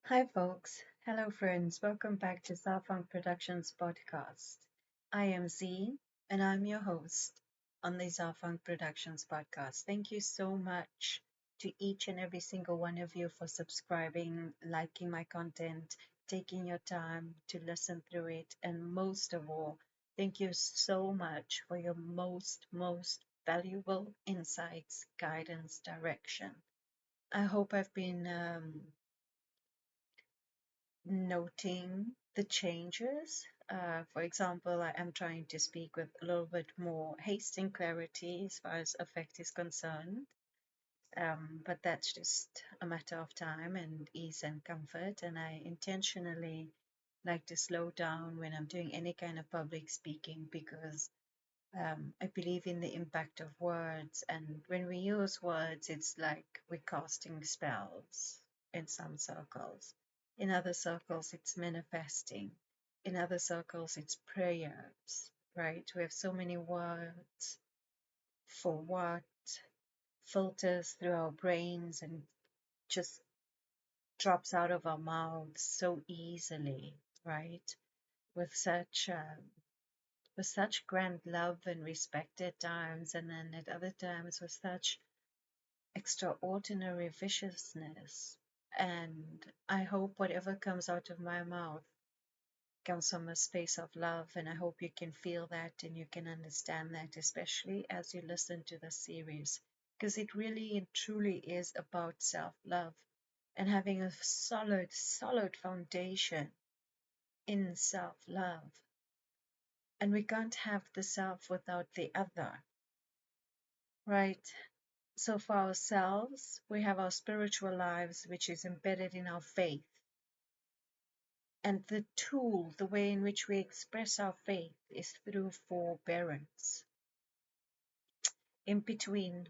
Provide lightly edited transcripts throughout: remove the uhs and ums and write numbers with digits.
Hi, folks. Hello, friends. Welcome back to Starfunk Productions podcast. I am Z, and I'm your host on the Starfunk Productions podcast. Thank you so much to each and every single one of you for subscribing, liking my content, taking your time to listen through it, and most of all, thank you so much for your most valuable insights, guidance, direction. I hope I've been noting the changes. For example, I am trying to speak with a little bit more haste and clarity as far as effect is concerned. But that's just a matter of time and ease and comfort. And I intentionally like to slow down when I'm doing any kind of public speaking because I believe in the impact of words. And when we use words, it's like we're casting spells in some circles. In other circles, it's manifesting. In other circles, it's prayers, right? We have so many words for what filters through our brains and just drops out of our mouths so easily, right? With such grand love and respect at times, and then at other times with such extraordinary viciousness. And I hope whatever comes out of my mouth comes from a space of love, and I hope you can feel that and you can understand that, especially as you listen to the series, because it really and truly is about self love and having a solid foundation in self love. And we can't have the self without the other, right? So, for ourselves, we have our spiritual lives, which is embedded in our faith. And the tool, the way in which we express our faith, is through forbearance. In between,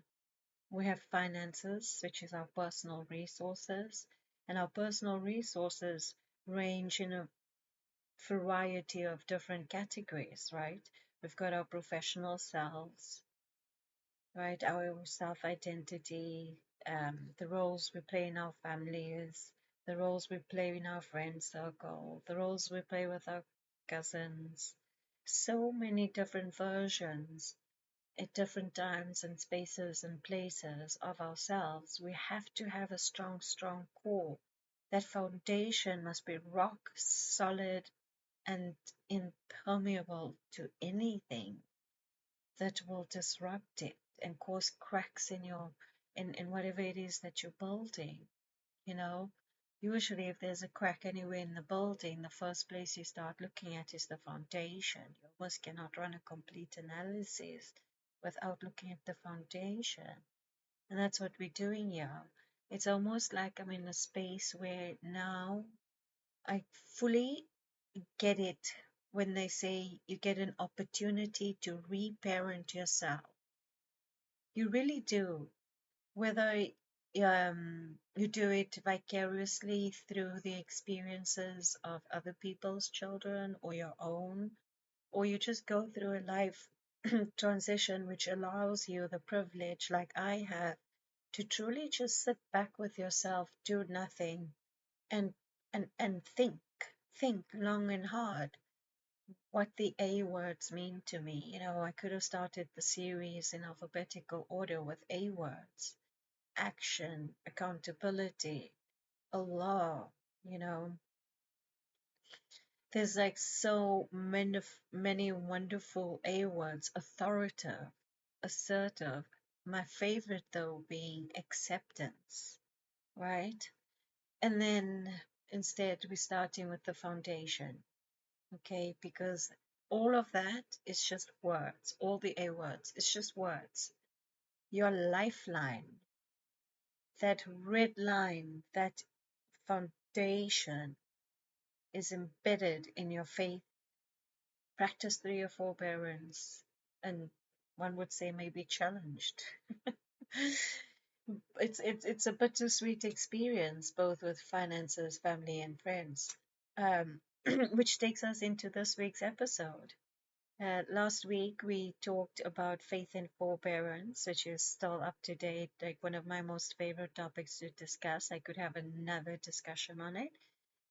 we have finances, which is our personal resources. And our personal resources range in a variety of different categories, right? We've got our professional selves, right? Our self identity, the roles we play in our families, the roles we play in our friend circle, the roles we play with our cousins. So many different versions at different times and spaces and places of ourselves. We have to have a strong core. That foundation must be rock solid and impermeable to anything that will disrupt it and cause cracks in your in whatever it is that you're building. You know, usually if there's a crack anywhere in the building, the first place you start looking at is the foundation. You almost cannot run a complete analysis without looking at the foundation. And that's what we're doing here. It's almost like I'm in a space where now I fully get it when they say you get an opportunity to reparent yourself. You really do. Whether you do it vicariously through the experiences of other people's children or your own, or you just go through a life transition which allows you the privilege, like I have, to truly just sit back with yourself, do nothing, and and think long and hard what the A words mean to me. You know, I could have started the series in alphabetical order with A words: action, accountability, Allah, you know. There's like so many wonderful A words: authoritative, assertive. My favorite though being acceptance, right? And then instead we're starting with the foundation, okay? Because all of that is just words, all the A words, it's just words. Your lifeline, that red line, that foundation is embedded in your faith. Practice through your forbearance, and one would say maybe challenged. It's a bittersweet experience, both with finances, family, and friends. Um, which takes us into this week's episode. Last week we talked about faith and forbearance, which is still up to date, like one of my most favorite topics to discuss. I could have another discussion on it.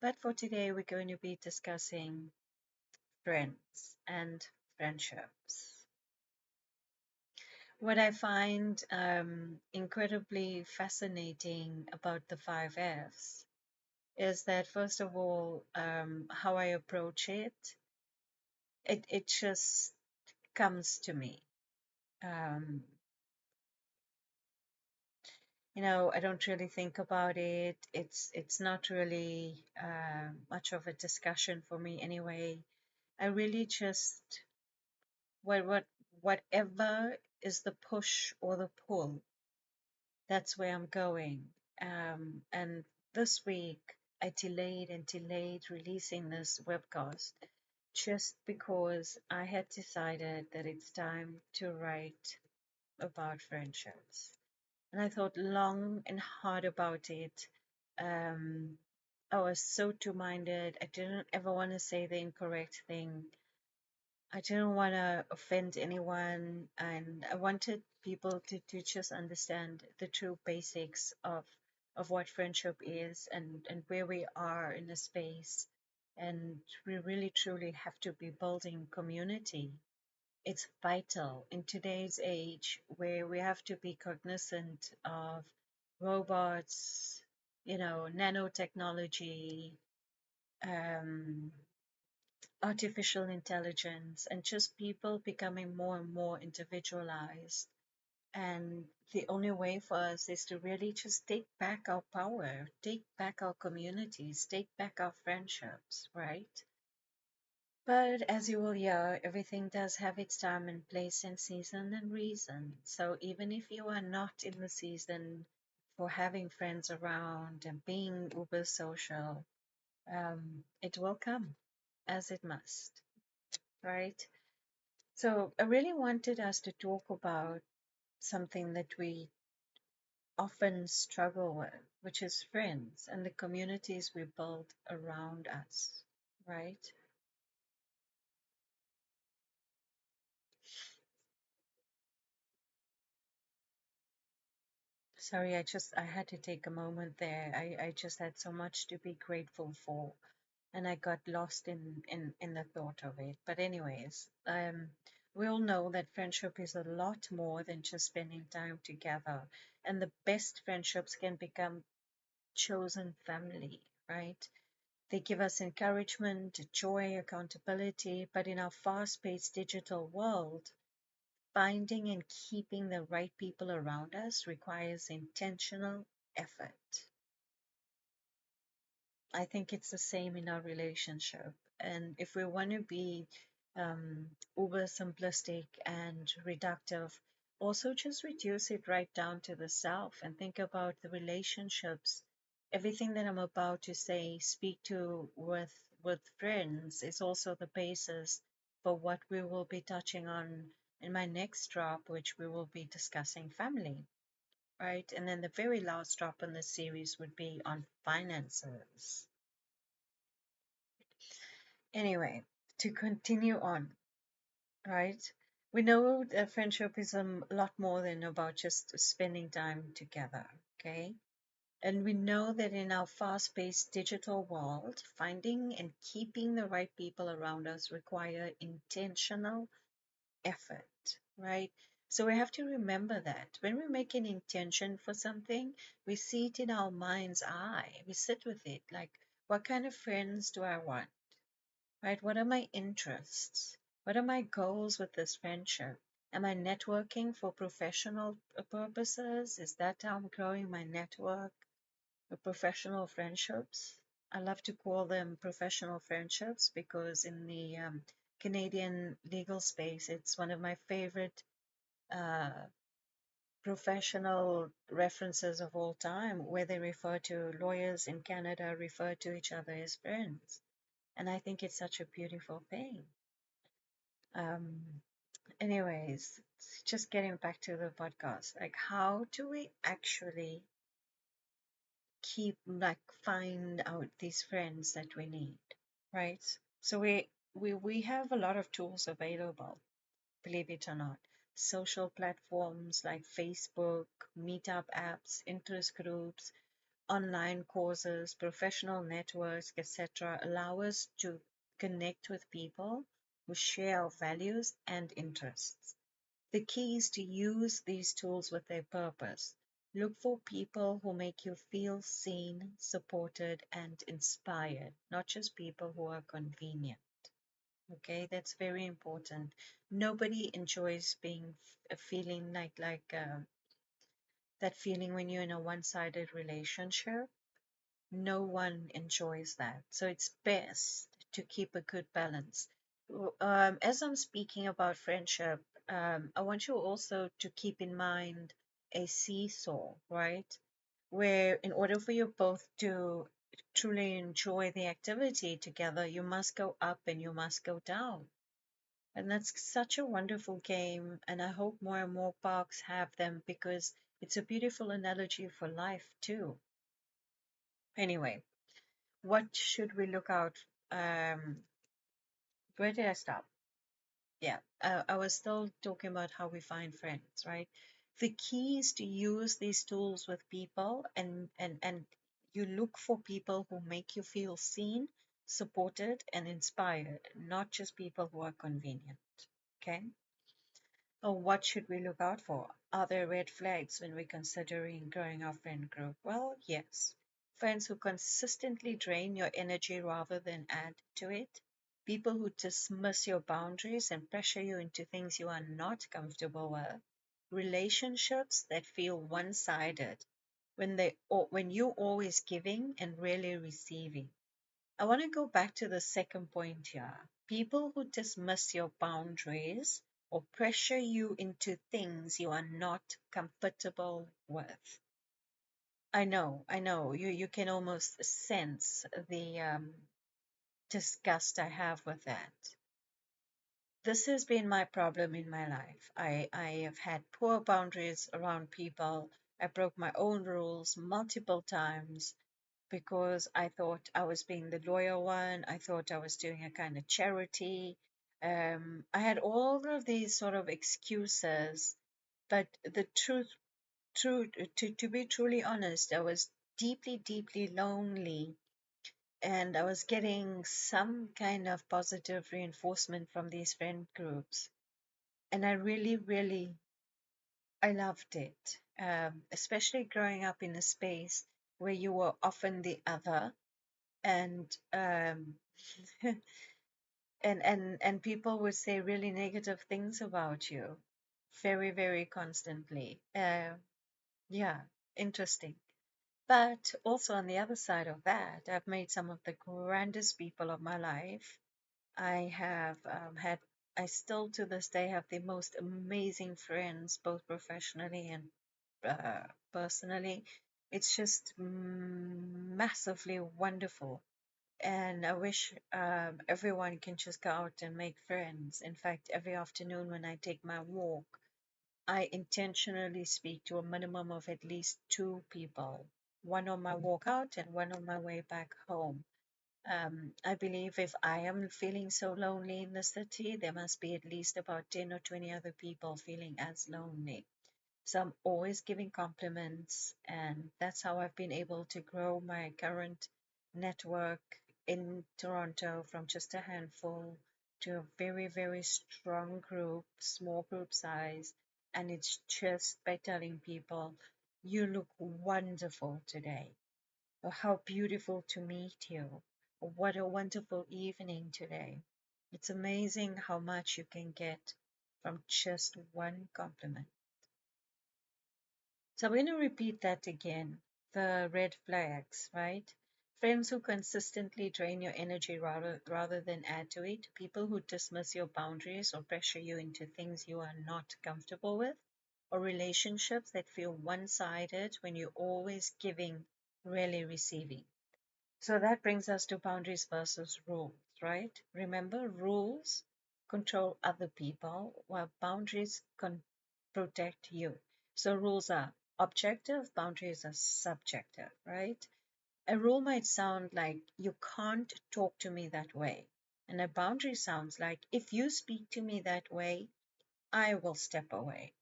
But for today, we're going to be discussing friends and friendships. What I find incredibly fascinating about the five F's is that, first of all, how I approach it, it just comes to me. Um, I don't really think about it. It's not really much of a discussion for me anyway. I really just what whatever is the push or the pull, that's where I'm going. And this week I delayed and delayed releasing this webcast just because I had decided that it's time to write about friendships. And I thought long and hard about it. Um, I was so two-minded. I didn't ever want to say the incorrect thing. I didn't want to offend anyone, and I wanted people to just understand the true basics of what friendship is and where we are in the space. And we really truly have to be building community. It's vital in today's age where we have to be cognizant of robots, nanotechnology, um, artificial intelligence, and just people becoming more and more individualized. And the only way for us is to really just take back our power, take back our communities, take back our friendships, right? But as you will hear, everything does have its time and place and season and reason. So even if you are not in the season for having friends around and being uber social, it will come as it must, right? So I really wanted us to talk about something that we often struggle with, which is friends and the communities we build around us, right? Sorry, I had to take a moment there. I just had so much to be grateful for, and I got lost in the thought of it. But anyways, we all know that friendship is a lot more than just spending time together, and the best friendships can become chosen family, right? They give us encouragement, joy, accountability, but in our fast-paced digital world, finding and keeping the right people around us requires intentional effort. I think it's the same in our relationship. And if we want to be uber simplistic and reductive, also just reduce it right down to the self and think about the relationships. Everything that I'm about to say, speak to with friends is also the basis for what we will be touching on in my next drop, which we will be discussing family, right? And then the very last drop in the series would be on finances. Anyway, to continue on, right? We know that friendship is a lot more than about just spending time together, okay? And we know that in our fast paced digital world, finding and keeping the right people around us require intentional effort, right? So we have to remember that when we make an intention for something, we see it in our mind's eye. We sit with it like, what kind of friends do I want? Right? What are my interests? What are my goals with this friendship? Am I networking for professional purposes? Is that how I'm growing my network with professional friendships? I love to call them professional friendships because in the Canadian legal space, it's one of my favorite uh, professional references of all time, where they refer to lawyers in Canada refer to each other as friends. And I think it's such a beautiful thing. Um, anyways, just getting back to the podcast, like how do we actually find out these friends that we need, right? So we have a lot of tools available, believe it or not. Social platforms like Facebook, meetup apps, interest groups, online courses, professional networks, etc., allow us to connect with people who share our values and interests. The key is to use these tools with their purpose. Look for people who make you feel seen, supported, and inspired, not just people who are convenient. Okay, that's very important. Nobody enjoys being feeling like that feeling when you're in a one-sided relationship. No one enjoys that. So it's best to keep a good balance. As I'm speaking about friendship, I want you also to keep in mind a seesaw, right? Where in order for you both to truly enjoy the activity together, you must go up and you must go down. And that's such a wonderful game. And I hope more and more parks have them because it's a beautiful analogy for life, too. Anyway, what should we look out? Um, where did I stop? Yeah, I was still talking about how we find friends, right? The key is to use these tools with people, and you look for people who make you feel seen, supported, and inspired, not just people who are convenient. Okay. Oh, what should we look out for? Are there red flags when we're considering growing our friend group? Well, yes. Friends who consistently drain your energy rather than add to it. People who dismiss your boundaries and pressure you into things you are not comfortable with. Relationships that feel one-sided when you're always giving and rarely receiving. I want to go back to the second point here. People who dismiss your boundaries or pressure you into things you are not comfortable with. I know. You can almost sense the disgust I have with that. This has been my problem in my life. I have had poor boundaries around people. I broke my own rules multiple times because I thought I was being the loyal one. I thought I was doing a kind of charity. I had all of these sort of excuses, but the to be truly honest, I was deeply, deeply lonely, and I was getting some kind of positive reinforcement from these friend groups, and I really, really, I loved it. Especially growing up in a space where you were often the other and and people would say really negative things about you very, very constantly. Yeah, interesting. But also on the other side of that, I've made some of the grandest people of my life. I have had, I still to this day have the most amazing friends, both professionally and personally. It's just massively wonderful, and I wish everyone can just go out and make friends. In fact, every afternoon when I take my walk, I intentionally speak to a minimum of at least two people, one on my walk out and one on my way back home. I believe if I am feeling so lonely in the city, there must be at least about 10 or 20 other people feeling as lonely. So I'm always giving compliments, and that's how I've been able to grow my current network in Toronto from just a handful to a very, very strong group, small group size. And it's just by telling people, you look wonderful today, or how beautiful to meet you, or what a wonderful evening today. It's amazing how much you can get from just one compliment. So I'm going to repeat that again. The red flags, right? Friends who consistently drain your energy rather than add to it. People who dismiss your boundaries or pressure you into things you are not comfortable with. Or relationships that feel one-sided when you're always giving, rarely receiving. So that brings us to boundaries versus rules, right? Remember, rules control other people while boundaries protect you. So rules are objective, boundaries are subjective, right? A rule might sound like you can't talk to me that way. And a boundary sounds like, if you speak to me that way, I will step away.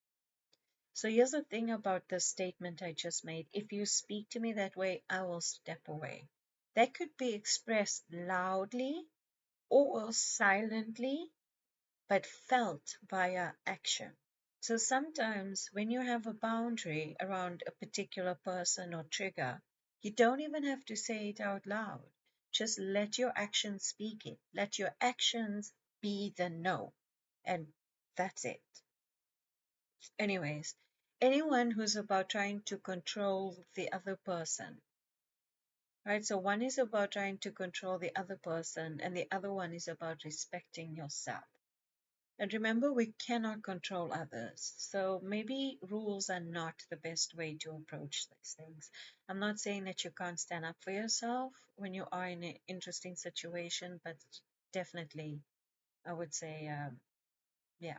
So here's the thing about the statement I just made. If you speak to me that way, I will step away. That could be expressed loudly or silently, but felt via action. So sometimes when you have a boundary around a particular person or trigger, you don't even have to say it out loud. Just let your actions speak it. Let your actions be the no. And that's it. Anyways, anyone who's about trying to control the other person, right? So one is about trying to control the other person, and the other one is about respecting yourself. And remember, we cannot control others. So maybe rules are not the best way to approach these things. I'm not saying that you can't stand up for yourself when you are in an interesting situation, but definitely, I would say, yeah.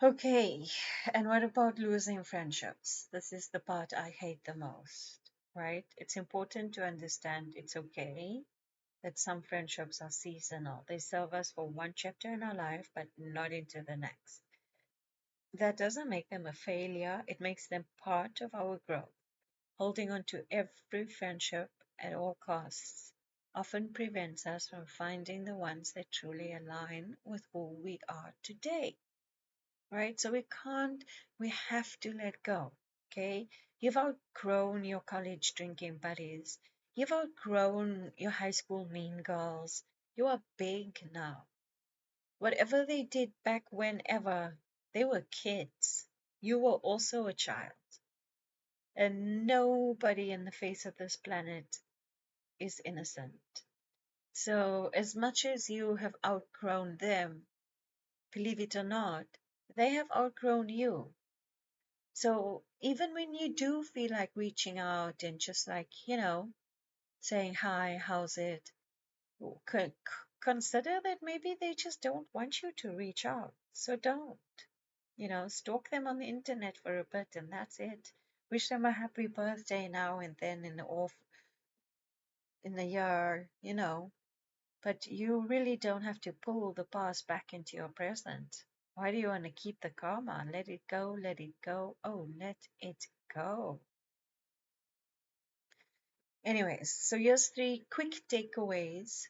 Okay, and what about losing friendships? This is the part I hate the most, right? It's important to understand it's okay that some friendships are seasonal. They serve us for one chapter in our life, but not into the next. That doesn't make them a failure, it makes them part of our growth. Holding on to every friendship at all costs often prevents us from finding the ones that truly align with who we are today, right? So we have to let go, okay? You've outgrown your college drinking buddies. You've outgrown your high school mean girls. You are big now. Whatever they did back whenever, they were kids. You were also a child. And nobody in the face of this planet is innocent. So, as much as you have outgrown them, believe it or not, they have outgrown you. So, even when you do feel like reaching out and just like, saying, hi, how's it? Could consider that maybe they just don't want you to reach out. So, don't. Stalk them on the internet for a bit and that's it. Wish them a happy birthday now and then in the year, but you really don't have to pull the past back into your present. Why do you want to keep the karma? Let it go, let it go. Oh, let it go. Anyways, so here's three quick takeaways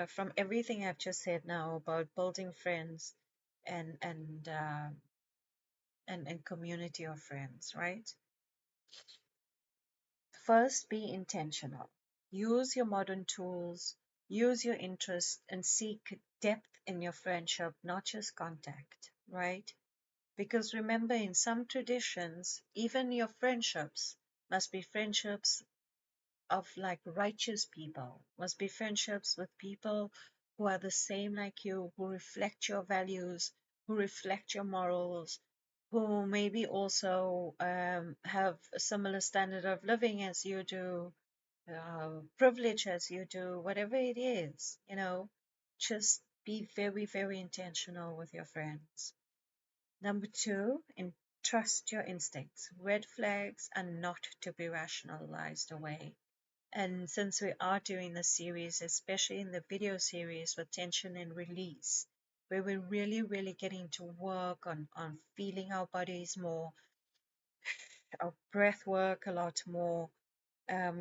from everything I've just said now about building friends and and uh, and community of friends, right? First, be intentional. Use your modern tools, use your interests, and seek depth in your friendship, not just contact, right? Because remember, in some traditions, even your friendships must be friendships of like righteous people, must be friendships with people who are the same like you, who reflect your values, who reflect your morals, who maybe also have a similar standard of living as you do, privilege as you do, whatever it is, just be very, very intentional with your friends. Number two, trust your instincts. Red flags are not to be rationalized away. And since we are doing this series, especially in the video series with tension and release, where we're really, really getting to work on feeling our bodies more, our breath work a lot more,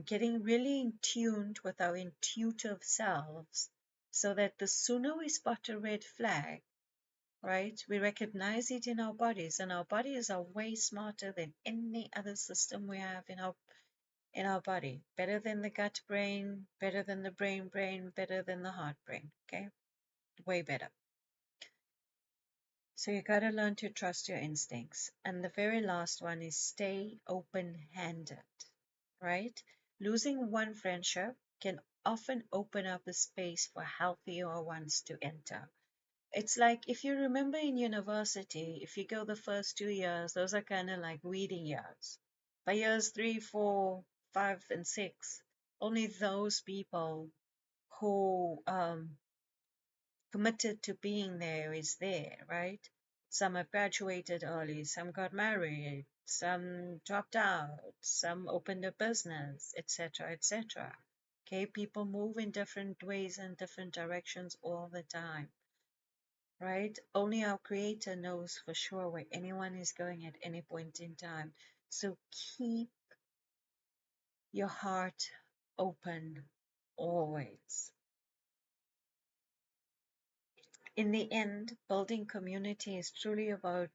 getting really in tuned with our intuitive selves, so that the sooner we spot a red flag, right, we recognize it in our bodies, and our bodies are way smarter than any other system we have in our body. Better than the gut brain, better than the brain, better than the heart brain. Okay? Way better. So you got to learn to trust your instincts. And the very last one is stay open handed, right? Losing one friendship can often open up a space for healthier ones to enter. It's like if you remember in university, if you go the first 2 years, those are kind of like weeding years. By years three, four, five, and six, only those people who committed to being there is there, right? Some have graduated early, some got married, some dropped out, some opened a business, etc., etc. Okay, people move in different ways and different directions all the time, right? Only our Creator knows for sure where anyone is going at any point in time. So keep your heart open always. In the end, building community is truly about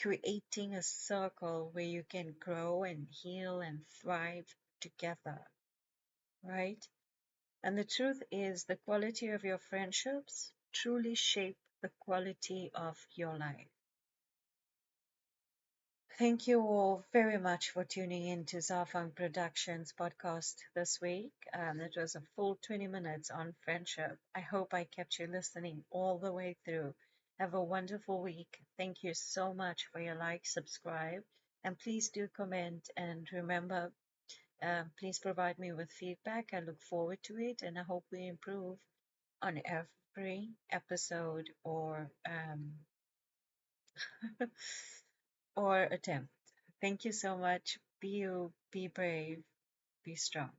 creating a circle where you can grow and heal and thrive together, right? And the truth is, the quality of your friendships truly shape the quality of your life. Thank you all very much for tuning in to Zafang Productions podcast this week. It was a full 20 minutes on friendship. I hope I kept you listening all the way through. Have a wonderful week. Thank you so much for your like, subscribe, and please do comment. And remember, please provide me with feedback. I look forward to it, and I hope we improve on every episode or attempt. Thank you so much. Be you, be brave, be strong.